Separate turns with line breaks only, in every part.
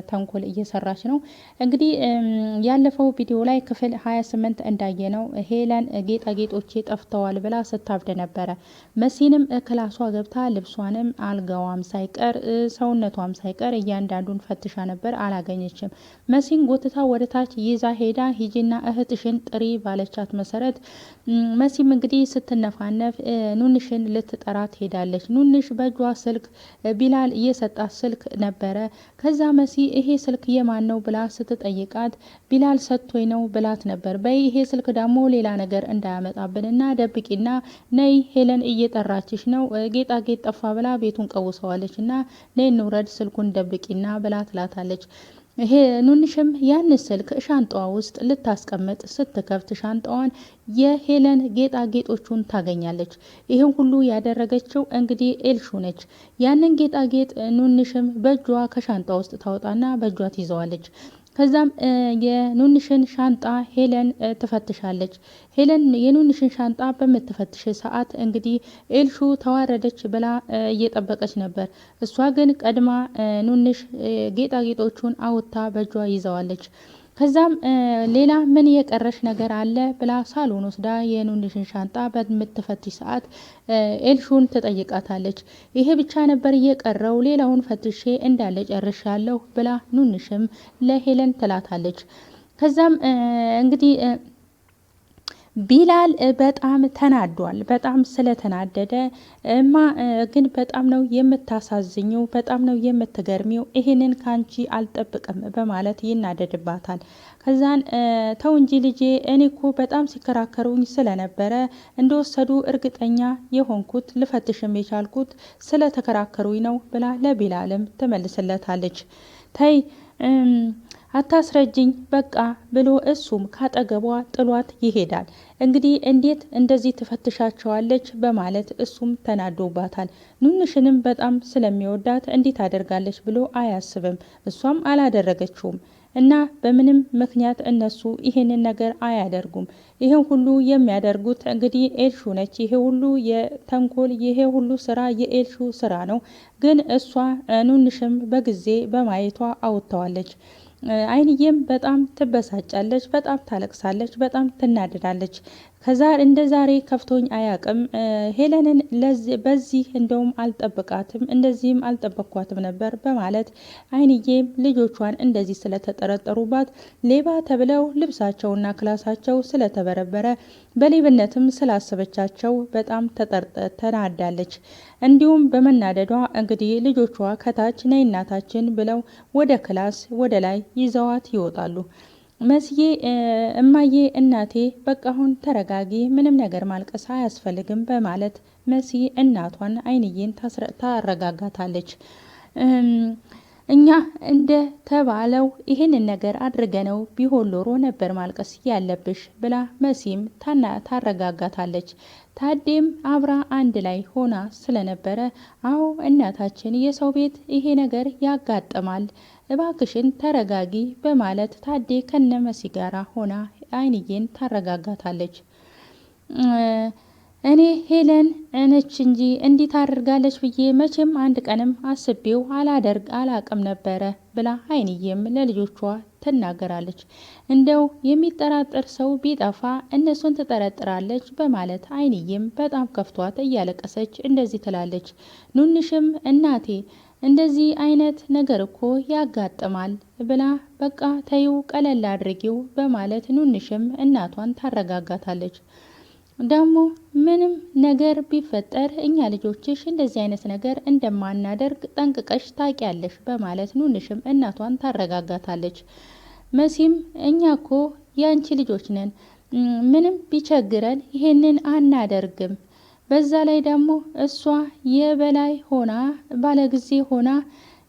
ተንኮል እየሰራች ነው። እንግዲህ ያለፈው ቪዲዮ ላይ ክፍል 28 እንዳየነው ሄለን ጌጣጌጦቼ ጠፍተዋል ብላ ስታብድ ነበረ። መሲንም ክላሷ ገብታ ልብሷንም አልጋዋም ሳይቀር ሰውነቷም ሳይቀር እያንዳንዱን ፈትሻ ነበር፣ አላገኘችም። መሲን ጎትታ ወደ ታች ይዛ ሄዳ ሂጂና እህትሽን ጥሪ ባለቻት መሰረት መሲም እንግዲህ ስትነፋነፍ ኑንሽን ልትጠራት ሄዳለች። ኑንሽ በእጇ ስልክ ቢላል እየሰጣት ስልክ ነበረ። ከዛ መሲ ይሄ ስልክ የማን ነው ብላ ስትጠይቃት ቢላል ሰጥቶኝ ነው ብላት ነበር። በይ ይሄ ስልክ ደግሞ ሌላ ነገር እንዳያመጣብንና ደብቂና ነይ ሄለን እየጠራችሽ ነው፣ ጌጣጌጥ ጠፋ ብላ ቤቱን ቀውሰዋለች እና ነይ እንውረድ ስልኩን ደብቂና ብላ ትላታለች። ይሄ ኑንሽም ያን ስልክ ሻንጣዋ ውስጥ ልታስቀምጥ ስትከፍት ሻንጣዋን የሄለን ጌጣጌጦቹን ታገኛለች። ይህን ሁሉ ያደረገችው እንግዲህ ኤልሹ ነች። ያንን ጌጣጌጥ ኑንሽም በእጇ ከሻንጣ ውስጥ ታወጣና በእጇ ትይዘዋለች። ከዛም የኑንሽን ሻንጣ ሄለን ትፈትሻለች። ሄለን የኑንሽን ሻንጣ በምትፈትሽ ሰዓት እንግዲህ ኤልሹ ተዋረደች ብላ እየጠበቀች ነበር። እሷ ግን ቀድማ ኑንሽ ጌጣጌጦቹን አውጥታ በእጇ ይዘዋለች። ከዛም ሌላ ምን የቀረሽ ነገር አለ ብላ ሳሎን ወስዳ የኑንሽን ሻንጣ በምትፈትሽ ሰዓት ኤልሹን ትጠይቃታለች። ይሄ ብቻ ነበር የቀረው፣ ሌላውን ፈትሼ እንዳለ ጨርሻለሁ ብላ ኑንሽም ለሄለን ትላታለች። ከዛም እንግዲህ ቢላል በጣም ተናዷል። በጣም ስለተናደደ ግን በጣም ነው የምታሳዝኘው፣ በጣም ነው የምትገርሚው፣ ይሄንን ካንቺ አልጠብቅም በማለት ይናደድባታል። ከዛን ተው እንጂ ልጄ፣ እኔ እኮ በጣም ሲከራከሩኝ ስለነበረ እንደወሰዱ እርግጠኛ የሆንኩት ልፈትሽም የቻልኩት ስለተከራከሩኝ ነው ብላ ለቢላልም ትመልስለታለች። ተይ አታስረጅኝ በቃ ብሎ እሱም ካጠገቧ ጥሏት ይሄዳል። እንግዲህ እንዴት እንደዚህ ትፈትሻቸዋለች በማለት እሱም ተናዶባታል። ኑንሽንም በጣም ስለሚወዳት እንዴት አደርጋለች ብሎ አያስብም። እሷም አላደረገችውም እና በምንም ምክንያት እነሱ ይሄንን ነገር አያደርጉም። ይሄን ሁሉ የሚያደርጉት እንግዲህ ኤልሹ ነች። ይሄ ሁሉ የተንኮል ይሄ ሁሉ ስራ የኤልሹ ስራ ነው። ግን እሷ ኑንሽም በጊዜ በማየቷ አውጥተዋለች። አይንዬም በጣም ትበሳጫለች፣ በጣም ታለቅሳለች፣ በጣም ትናደዳለች። እንደ ዛሬ ከፍቶኝ አያቅም። ሄለንን በዚህ እንደውም አልጠብቃትም፣ እንደዚህም አልጠበቅኳትም ነበር በማለት አይንዬም ልጆቿን እንደዚህ ስለተጠረጠሩባት ሌባ ተብለው ልብሳቸውና ክላሳቸው ስለተበረበረ በሌብነትም ስላሰበቻቸው በጣም ተናዳለች። እንዲሁም በመናደዷ እንግዲህ ልጆቿ ከታች ነይ እናታችን ብለው ወደ ክላስ ወደ ላይ ይዘዋት ይወጣሉ። መስዬ እማዬ እናቴ በቃ አሁን ተረጋጊ፣ ምንም ነገር ማልቀስ አያስፈልግም በማለት መሲ እናቷን አይንዬን ታረጋጋታለች። እኛ እንደ ተባለው ይህንን ነገር አድርገነው ቢሆን ኖሮ ነበር ማልቀስ ያለብሽ ብላ መሲም ታረጋጋታለች። ታዴም አብራ አንድ ላይ ሆና ስለነበረ አዎ እናታችን የሰው ቤት ይሄ ነገር ያጋጥማል፣ እባክሽን ተረጋጊ በማለት ታዴ ከነ መሲ ጋራ ሆና አይንዬን ታረጋጋታለች። እኔ ሄለን ነች እንጂ እንዲህ ታደርጋለች ብዬ መቼም አንድ ቀንም አስቤው አላቅም ነበረ ብላ አይንዬም ለልጆቿ ትናገራለች። እንደው የሚጠራጠር ሰው ቢጠፋ እነሱን ትጠረጥራለች በማለት አይንዬም በጣም ከፍቷት እያለቀሰች እንደዚህ ትላለች። ኑንሽም እናቴ እንደዚህ አይነት ነገር እኮ ያጋጥማል ብላ በቃ ተይው ቀለል አድርጊው በማለት ኑንሽም እናቷን ታረጋጋታለች። ደግሞ ምንም ነገር ቢፈጠር እኛ ልጆችሽ እንደዚህ አይነት ነገር እንደማናደርግ ጠንቅቀሽ ታውቂያለሽ በማለት ኑንሽም እናቷን ታረጋጋታለች። መሲም እኛ እኮ የአንቺ ልጆች ነን፣ ምንም ቢቸግረን ይሄንን አናደርግም። በዛ ላይ ደግሞ እሷ የበላይ ሆና ባለጊዜ ሆና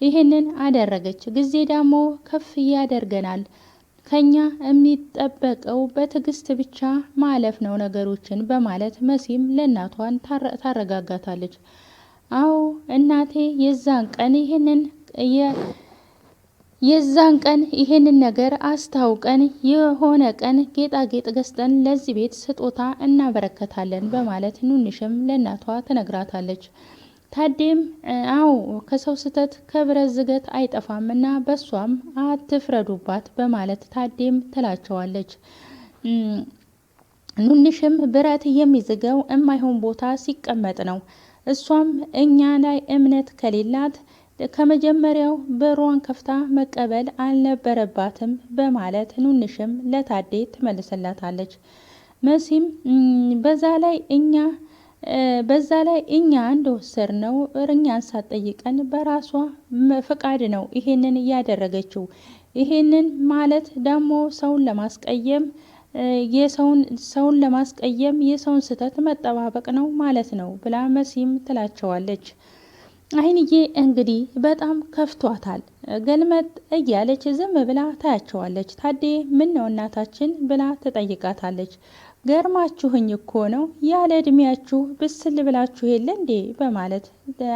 ይሄንን አደረገች። ጊዜ ደግሞ ከፍ ያደርገናል። ከኛ የሚጠበቀው በትዕግስት ብቻ ማለፍ ነው ነገሮችን በማለት መሲም ለእናቷን ታረጋጋታለች። አዎ እናቴ የዛን ቀን ይሄንን ነገር አስታውቀን የሆነ ቀን ጌጣጌጥ ገዝተን ለዚህ ቤት ስጦታ እናበረከታለን በማለት ኑንሽም ለእናቷ ትነግራታለች። ታዴም አዎ ከሰው ስህተት ከብረት ዝገት አይጠፋም እና በሷም አትፍረዱባት በማለት ታዴም ትላቸዋለች። ኑንሽም ብረት የሚዝገው የማይሆን ቦታ ሲቀመጥ ነው። እሷም እኛ ላይ እምነት ከሌላት ከመጀመሪያው በሯን ከፍታ መቀበል አልነበረባትም በማለት ኑንሽም ለታዴ ትመልስላታለች። መሲም በዛ ላይ እኛ እንደወሰድነው እኛን ሳትጠይቀን በራሷ ፈቃድ ነው ይሄንን ያደረገችው። ይሄንን ማለት ደግሞ ሰውን ለማስቀየም የሰውን ስህተት መጠባበቅ ነው ማለት ነው ብላ መሲም ትላቸዋለች። አይንዬ እንግዲህ በጣም ከፍቷታል። ገልመጥ እያለች ዝም ብላ ታያቸዋለች። ታዴ ምን ነው እናታችን ብላ ትጠይቃታለች። ገርማችሁኝ እኮ ነው ያለ እድሜያችሁ ብስል ብላችሁ የለ እንዴ በማለት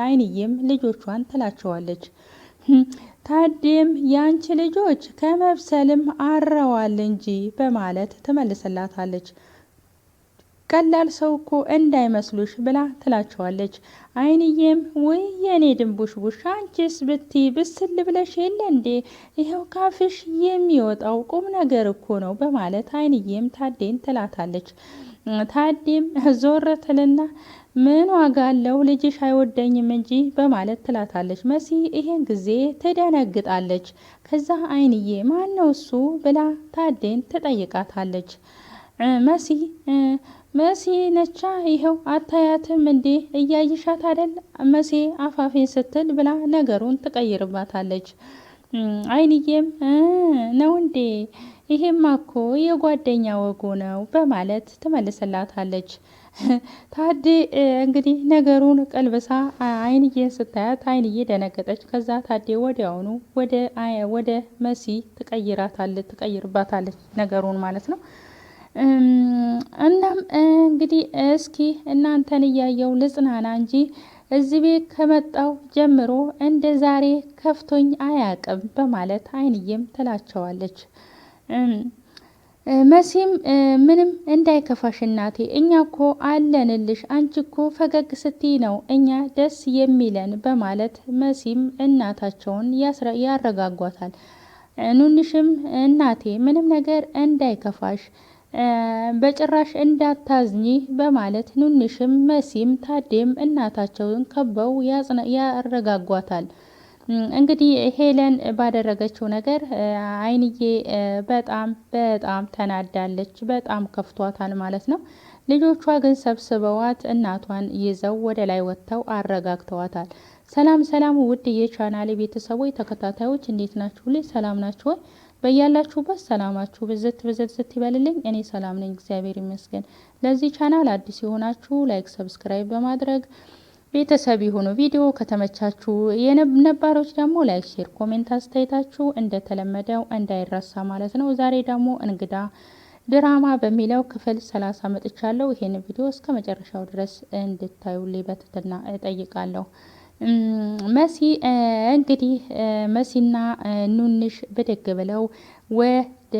አይንዬም ልጆቿን ትላቸዋለች። ታዴም ያንቺ ልጆች ከመብሰልም አረዋል እንጂ በማለት ትመልስላታለች። ቀላል ሰው እኮ እንዳይመስሉሽ ብላ ትላቸዋለች። አይንዬም ወይ የኔ ድንቡሽቡሽ አንቺስ ብቲ ብስል ብለሽ የለ እንዴ ይኸው ካፍሽ የሚወጣው ቁም ነገር እኮ ነው በማለት አይንዬም ታዴን ትላታለች። ታዴም ዞር ትልና ምን ዋጋ አለው ልጅሽ አይወደኝም እንጂ በማለት ትላታለች። መሲ ይሄን ጊዜ ትደነግጣለች። ከዛ አይንዬ ማን ነው እሱ ብላ ታዴን ትጠይቃታለች። መሲ ነቻ ይኸው አታያትም እንዴ እያይሻት አይደል መሲ አፋፌን ስትል ብላ ነገሩን ትቀይርባታለች። አይንዬም ነው እንዴ ይሄማ እኮ የጓደኛ ወጉ ነው በማለት ትመልስላታለች። ታዴ እንግዲህ ነገሩን ቀልብሳ አይንዬን ስታያት አይንዬ ደነገጠች። ከዛ ታዴ ወዲያውኑ ወደ መሲ ትቀይርባታለች ነገሩን ማለት ነው። እናም እንግዲህ እስኪ እናንተን እያየው ልጽናና እንጂ እዚህ ቤት ከመጣው ጀምሮ እንደ ዛሬ ከፍቶኝ አያቅም በማለት አይንዬም ትላቸዋለች። መሲም ምንም እንዳይከፋሽ እናቴ እኛ እኮ አለንልሽ አንቺ እኮ ፈገግ ስትይ ነው እኛ ደስ የሚለን በማለት መሲም እናታቸውን ያረጋጓታል። ኑንሽም እናቴ ምንም ነገር እንዳይከፋሽ በጭራሽ እንዳታዝኚ በማለት ኑንሽም መሲም ታዴም እናታቸውን ከበው ያረጋጓታል። እንግዲህ ሄለን ባደረገችው ነገር አይንዬ በጣም ተናዳለች። በጣም ከፍቷታል ማለት ነው። ልጆቿ ግን ሰብስበዋት እናቷን ይዘው ወደ ላይ ወጥተው አረጋግተዋታል። ሰላም ውድ የቻናሌ ቤተሰቦች ተከታታዮች እንዴት ናችሁ? ሰላም ናችሁ? በያላችሁበት ሰላማችሁ ብዝት ይበልልኝ። እኔ ሰላም ነኝ፣ እግዚአብሔር ይመስገን። ለዚህ ቻናል አዲስ የሆናችሁ ላይክ፣ ሰብስክራይብ በማድረግ ቤተሰብ የሆኑ ቪዲዮ ከተመቻችሁ የነባሮች ደግሞ ላይክ፣ ሼር፣ ኮሜንት አስተያየታችሁ እንደተለመደው እንዳይረሳ ማለት ነው። ዛሬ ደግሞ እንግዳ ድራማ በሚለው ክፍል 30 መጥቻለሁ። ይሄን ቪዲዮ እስከ መጨረሻው ድረስ እንድታዩልኝ በትህትና እጠይቃለሁ። መሲ እንግዲህ መሲና ኑንሽ ብድግ ብለው ወደ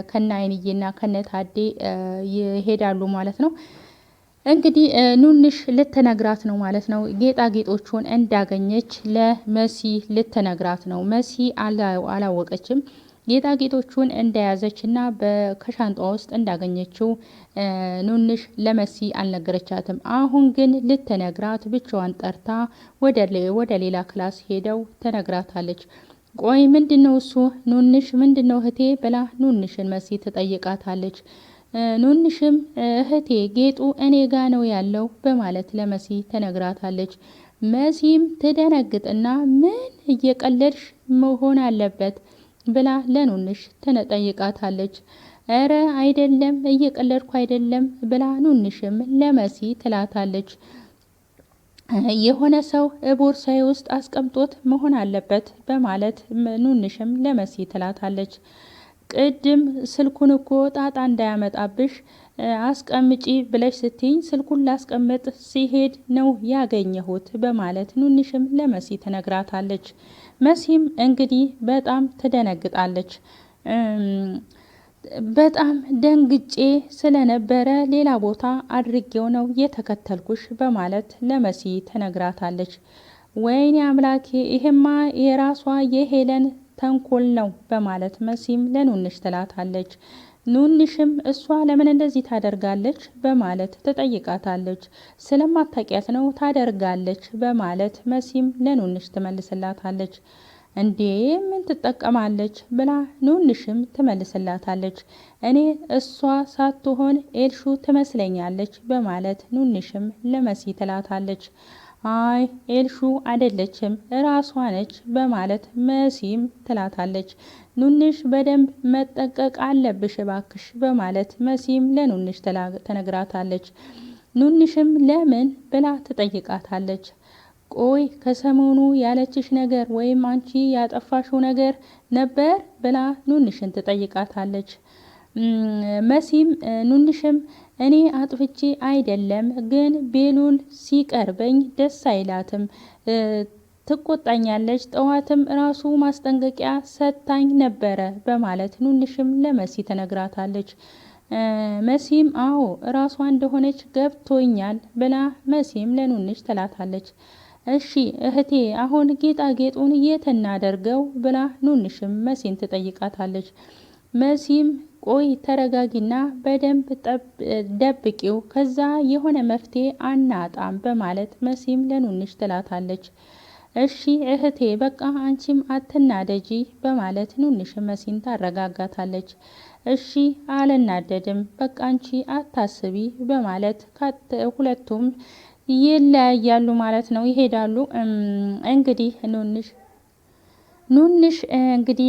ከነ አይንዬና ከነ ታዴ ይሄዳሉ ማለት ነው። እንግዲህ ኑንሽ ልትነግራት ነው ማለት ነው። ጌጣጌጦቹን እንዳገኘች ለመሲ ልትነግራት ነው። መሲ አላወቀችም። ጌጣጌጦቹን እንደያዘች እና ከሻንጣዋ ውስጥ እንዳገኘችው ኑንሽ ለመሲ አልነገረቻትም። አሁን ግን ልትነግራት ብቻዋን ጠርታ ወደ ሌላ ክላስ ሄደው ተነግራታለች። ቆይ ምንድነው እሱ ኑንሽ ምንድነው እህቴ ብላ ኑንሽን መሲ ትጠይቃታለች። ኑንሽም እህቴ ጌጡ እኔ ጋ ነው ያለው በማለት ለመሲ ተነግራታለች። መሲም ትደነግጥና ምን እየቀለድሽ መሆን አለበት ብላ ለኑንሽ ትጠይቃታለች። እረ አይደለም እየቀለድኩ አይደለም ብላ ኑንሽም ለመሲ ትላታለች። የሆነ ሰው ቦርሳዬ ውስጥ አስቀምጦት መሆን አለበት በማለት ኑንሽም ለመሲ ትላታለች። ቅድም ስልኩን እኮ ጣጣ እንዳያመጣብሽ አስቀምጪ ብለሽ ስትይኝ ስልኩን ላስቀምጥ ሲሄድ ነው ያገኘሁት በማለት ኑንሽም ለመሲ ትነግራታለች። መሲም እንግዲህ በጣም ትደነግጣለች። በጣም ደንግጬ ስለነበረ ሌላ ቦታ አድርጌው ነው የተከተልኩሽ በማለት ለመሲ ተነግራታለች። ወይኔ አምላኬ ይሄማ የራሷ የሄለን ተንኮል ነው በማለት መሲም ለኑንሽ ትላታለች። ኑንሽም እሷ ለምን እንደዚህ ታደርጋለች በማለት ትጠይቃታለች። ስለማታውቂያት ነው ታደርጋለች በማለት መሲም ለኑንሽ ትመልስላታለች። እንዴ ምን ትጠቀማለች ብላ ኑንሽም ትመልስላታለች። እኔ እሷ ሳትሆን ኤልሹ ትመስለኛለች በማለት ኑንሽም ለመሲ ትላታለች። አይ ኤልሹ አይደለችም ራሷ ነች በማለት መሲም ትላታለች። ኑንሽ በደንብ መጠንቀቅ አለብሽ እባክሽ በማለት መሲም ለኑንሽ ተነግራታለች። ኑንሽም ለምን ብላ ትጠይቃታለች። ቆይ ከሰሞኑ ያለችሽ ነገር ወይም አንቺ ያጠፋሽው ነገር ነበር ብላ ኑንሽን ትጠይቃታለች። መሲም ኑንሽም እኔ አጥፍቼ አይደለም ግን ቤሉል ሲቀርበኝ ደስ አይላትም፣ ትቆጣኛለች፣ ጠዋትም ራሱ ማስጠንቀቂያ ሰጥታኝ ነበረ በማለት ኑንሽም ለመሲ ትነግራታለች። መሲም አዎ ራሷ እንደሆነች ገብቶኛል ብላ መሲም ለኑንሽ ትላታለች። እሺ እህቴ አሁን ጌጣጌጡን የት እናደርገው ብላ ኑንሽም መሲን ትጠይቃታለች። መሲም ቆይ ተረጋጊና በደንብ ደብቂው ከዛ የሆነ መፍትሄ አናጣም በማለት መሲም ለኑንሽ ትላታለች። እሺ እህቴ በቃ አንቺም አትናደጂ በማለት ኑንሽም መሲን ታረጋጋታለች። እሺ አልናደድም በቃ አንቺ አታስቢ በማለት ሁለቱም ይለያያሉ ማለት ነው፣ ይሄዳሉ። እንግዲህ ኑንሽ እንግዲህ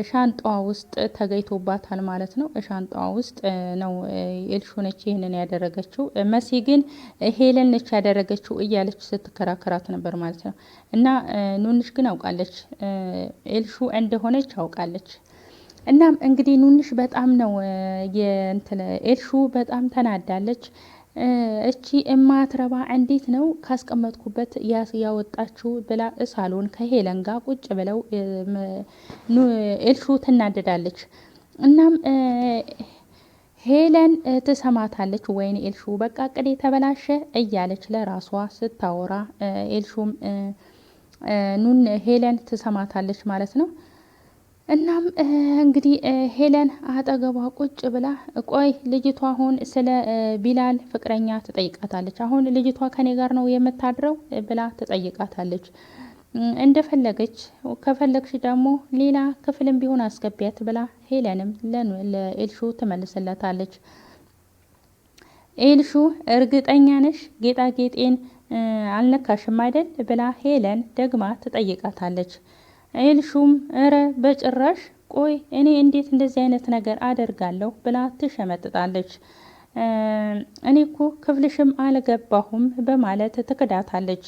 ሻንጣዋ ውስጥ ተገኝቶባታል ማለት ነው። ሻንጣዋ ውስጥ ነው ኤልሹ ነች ይህንን ያደረገችው። መሲ ግን ሄለን ነች ያደረገችው እያለች ስትከራከራት ነበር ማለት ነው። እና ኑንሽ ግን አውቃለች ኤልሹ እንደሆነች አውቃለች። እናም እንግዲህ ኑንሽ በጣም ነው ኤልሹ በጣም ተናዳለች። እቺ እማትረባ እንዴት ነው ካስቀመጥኩበት ያወጣችው ብላ ሳሎን ከሄለን ጋር ቁጭ ብለው ኤልሹ ትናደዳለች። እናም ሄለን ትሰማታለች። ወይኔ ኤልሹ በቃ ቅዴ ተበላሸ እያለች ለራሷ ስታወራ ኤልሹም ሄለን ትሰማታለች ማለት ነው። እናም እንግዲህ ሄለን አጠገቧ ቁጭ ብላ ቆይ ልጅቷ አሁን ስለ ቢላል ፍቅረኛ ትጠይቃታለች። አሁን ልጅቷ ከኔ ጋር ነው የምታድረው ብላ ትጠይቃታለች። እንደፈለገች ከፈለግሽ ደግሞ ሌላ ክፍልም ቢሆን አስገቢያት ብላ ሄለንም ለኤልሹ ትመልስለታለች። ኤልሹ እርግጠኛ ነሽ ጌጣጌጤን አልነካሽም አይደል ብላ ሄለን ደግማ ትጠይቃታለች። ኤልሹም እረ በጭራሽ ቆይ እኔ እንዴት እንደዚህ አይነት ነገር አደርጋለሁ ብላ ትሸመጥጣለች። እኔ እኮ ክፍልሽም አልገባሁም በማለት ትክዳታለች።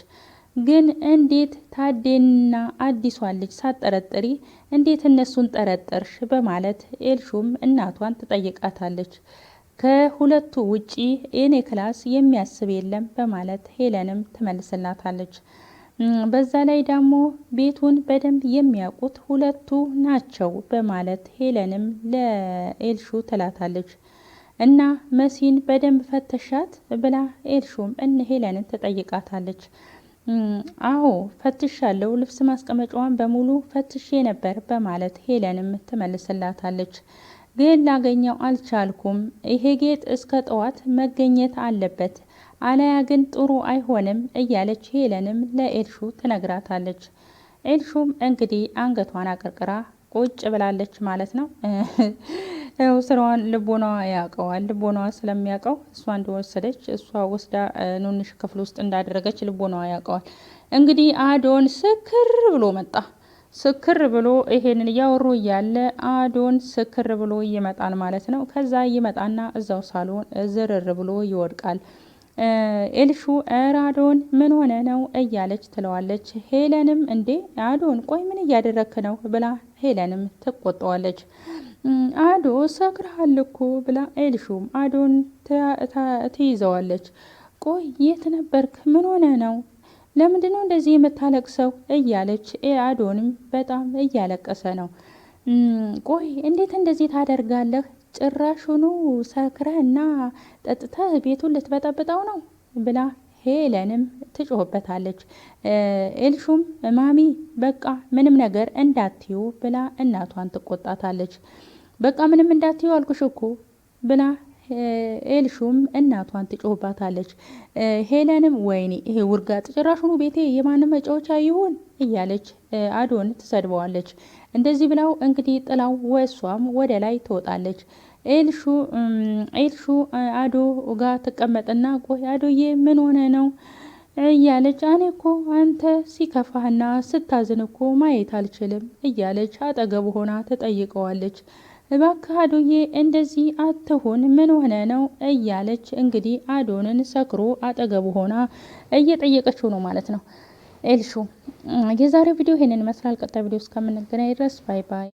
ግን እንዴት ታዴና አዲሷ ልጅ ሳትጠረጥሪ እንዴት እነሱን ጠረጠርሽ በማለት ኤልሹም እናቷን ትጠይቃታለች። ከሁለቱ ውጪ የኔ ክላስ የሚያስብ የለም በማለት ሄለንም ትመልስላታለች። በዛ ላይ ደግሞ ቤቱን በደንብ የሚያውቁት ሁለቱ ናቸው በማለት ሄለንም ለኤልሹ ትላታለች። እና መሲን በደንብ ፈተሻት ብላ ኤልሹም ሄለንን ትጠይቃታለች። አዎ ፈትሻለሁ፣ ልብስ ማስቀመጫዋን በሙሉ ፈትሼ ነበር በማለት ሄለንም ትመልስላታለች። ግን ላገኘው አልቻልኩም፣ ይሄ ጌጥ እስከ ጠዋት መገኘት አለበት አለያ ግን ጥሩ አይሆንም እያለች ሄለንም ለኤልሹ ትነግራታለች። ኤልሹም እንግዲህ አንገቷን አቀርቅራ ቁጭ ብላለች ማለት ነው። ስራዋን ልቦናዋ ያውቀዋል። ልቦናዋ ስለሚያውቀው እሷ እንደወሰደች እሷ ወስዳ ኑንሽ ክፍል ውስጥ እንዳደረገች ልቦናዋ ያውቀዋል። እንግዲህ አዶን ስክር ብሎ መጣ። ስክር ብሎ ይሄንን እያወሩ እያለ አዶን ስክር ብሎ ይመጣል ማለት ነው። ከዛ ይመጣና እዛው ሳሎን ዝርር ብሎ ይወድቃል። ኤልሹ አዶን ምን ሆነ ነው እያለች ትለዋለች። ሄለንም እንዴ አዶን ቆይ ምን እያደረክ ነው ብላ ሄለንም ትቆጣዋለች። አዶ ሰክረሃል እኮ ብላ ኤልሹም አዶን ትይዘዋለች። ቆይ የት ነበርክ? ምን ሆነ ነው? ለምንድነው እንደዚህ የምታለቅሰው? እያለች አዶንም በጣም እያለቀሰ ነው። ቆይ እንዴት እንደዚህ ታደርጋለህ? ጭራሹኑ ሰክረህና ጠጥተህ ቤቱን ልትበጠብጠው ነው ብላ ሄለንም ትጮህበታለች። ኤልሹም ማሚ በቃ ምንም ነገር እንዳትዩ ብላ እናቷን ትቆጣታለች። በቃ ምንም እንዳትዩ አልኩሽ እኮ ብላ ኤልሹም እናቷን ትጮህባታለች። ሄለንም ወይኔ ይሄ ውርጋጥ ጭራሹኑ ቤቴ የማንም መጫወቻ ይሁን እያለች አዶን ትሰድበዋለች። እንደዚህ ብላው እንግዲህ ጥላው ወሷም ወደ ላይ ትወጣለች። ኤልሹ አዶ ጋር ትቀመጥና ቆይ አዶዬ ምን ሆነ ነው እያለች እኔ እኮ አንተ ሲከፋህና ስታዝን እኮ ማየት አልችልም እያለች አጠገቡ ሆና ትጠይቀዋለች። እባክህ አዶዬ እንደዚህ አትሁን ምን ሆነ ነው እያለች እንግዲህ አዶንን ሰክሮ አጠገቡ ሆና እየጠየቀችው ነው ማለት ነው ኤልሹ። የዛሬው ቪዲዮ ይሄንን ይመስላል። ቀጣይ ቪዲዮ እስከምንገናኝ ድረስ ባይ ባይ።